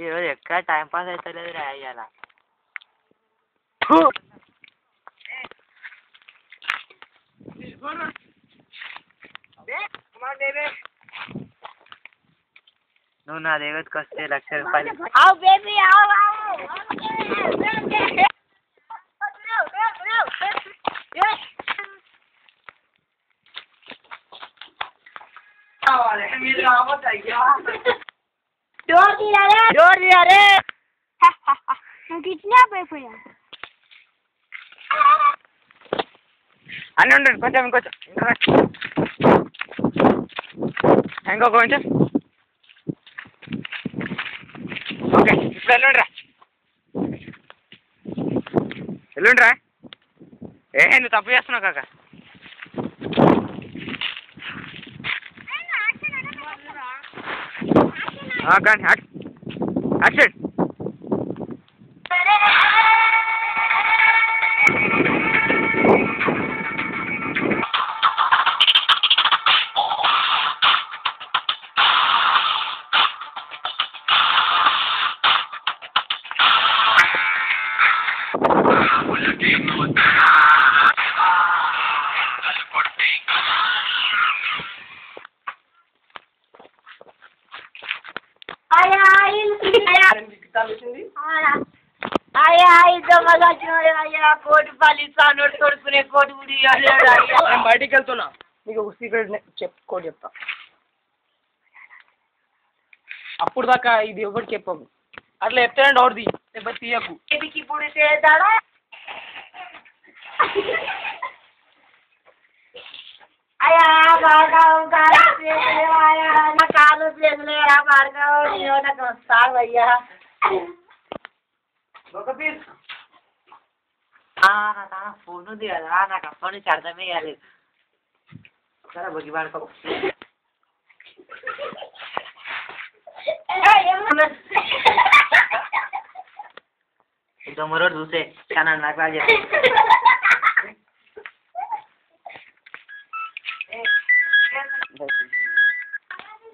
ఈరోజు ఎక్కడ time pass అవుతలేదు రా ఇవాళ. నువ్వు నా దగ్గరికి వస్తే ₹1,00,000. అన్నీ ఉండండి కొంచెం ఇంకొంచెం ఇంకొక కొంచెం. ఓకే ఇప్పుడు ఎల్లుండ్రా. నువ్వు తప్పు చేస్తున్నావు కాక. కానీ యాక్షన్. బయటికి వెళ్తున్నా. నీకు ఒక సీక్రెట్ కోడ్ చెప్తా. అప్పుడు దాకా ఇది ఎవరికి చెప్పకు. అట్లా చెప్తేనే డౌట్ తీ లేకపోతే తీయకు. ఇప్పుడు చేద్దాడా అయ్యా నా కాలు ప్లేసులేరా భార్గవ్ నాకు వస్తావు అయ్యా. ఒక పీస్ నా ఫోన్ ఉంది కదా నాకు అప్పటి నుంచి అర్థమే కాలేదు. సరే బొగ్గి పడుకో. దొమ్మరోడు చూసే కానీ నాకు బాగా చెప్పి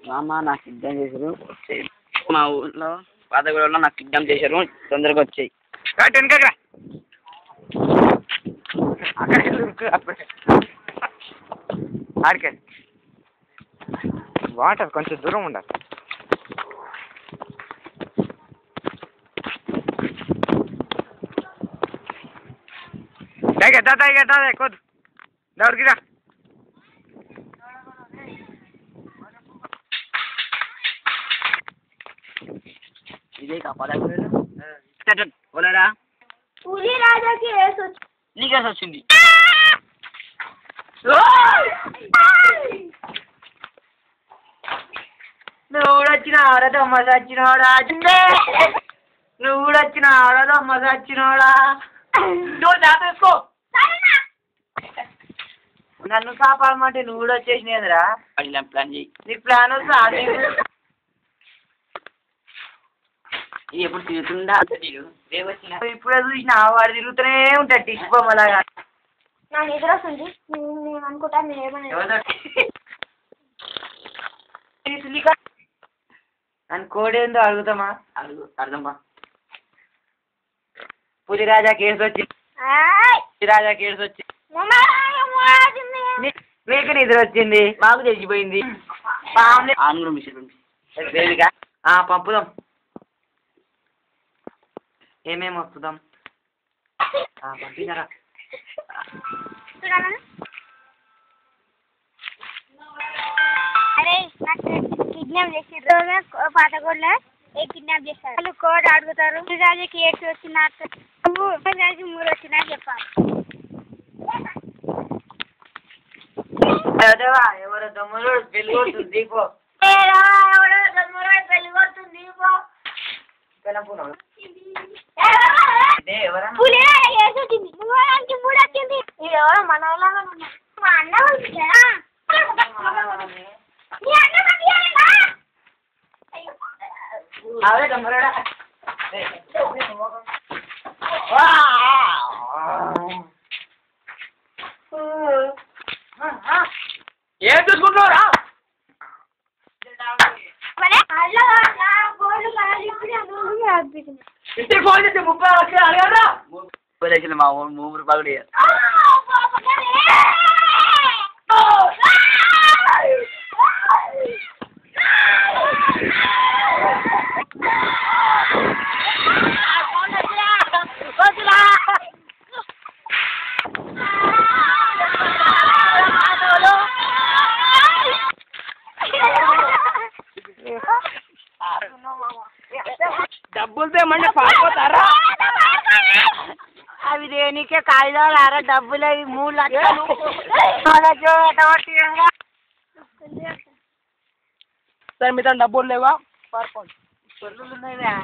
మామ నాకు సిద్ధం చేశారు. మా ఊళ్ళో పాతగూడలో నాకు సిద్ధం చేశారు. తొందరగా వచ్చాయి. ఆడికే వాటర్ కొంచెం దూరం ఉండాలి. కొద్దు దౌడికిరా. ఇదే కాపాడరా నీకేసి వచ్చింది. నువ్వు కూడా వచ్చిన ఆడదమ్మ సచ్చినోడా. నువ్వు కూడా వచ్చిన ఆడదమ్మ సచ్చినోడా. నువ్వు జాతేసుకో. నన్ను కాపాడమంటే నువ్వు కూడా వచ్చేసినదిరా. ప్లాన్ చేయి. నీకు ప్లాన్ వస్తా. ఎప్పుడు తిరుగుతుందా ఇప్పుడే చూసిన వాడు తిరుగుతూనే ఉంటాడు టిష్ బొమ్మలాగా. నా నిద్ర వస్తుంది. నేను అనుకుంటా నన్ను కోడేందో అడుగుతామా? అర్థమా? పులిరాజా కేసు వచ్చింది. పులిరాజా కేసు వచ్చింది. మీకు నిద్ర వచ్చింది, మాకు తెలిసిపోయింది. పంపుదాం. ఏమేమి వస్తుందాం పంపించారా? అరే నాకు కిడ్నాప్ చేసి పాతగూడలో కిడ్నాప్ చేస్తారు. వాళ్ళు కోడ్ అడుగుతారు. రాజుకి ఏడ్స్ వచ్చినా రాజు 3 వచ్చినా చెప్పాలి. ఎవరో దొమ్మలో పెళ్లి కొడుతుంది దీపో. ఎవరో దొమ్మలో పెళ్లి కొడుతుంది దీపో. ఎవరో మన మా అన్న అవే దొమ్మరాడా. ఏం చూసుకుంటున్నారా? గోల్డ్ ఇంటికి ఫోన్ చేసి 30 లక్షలు అడగరా లక్షలు మా ఊరు 3 రూపాయలు డబ్బులు తేమంటే పారిపోతారా అవి దేనికే కాగితాలు అరా డబ్బులు అవి 3 లక్షలు సరే మీ డబ్బులు లేవా పారిపోండి పనులు ఉన్నాయా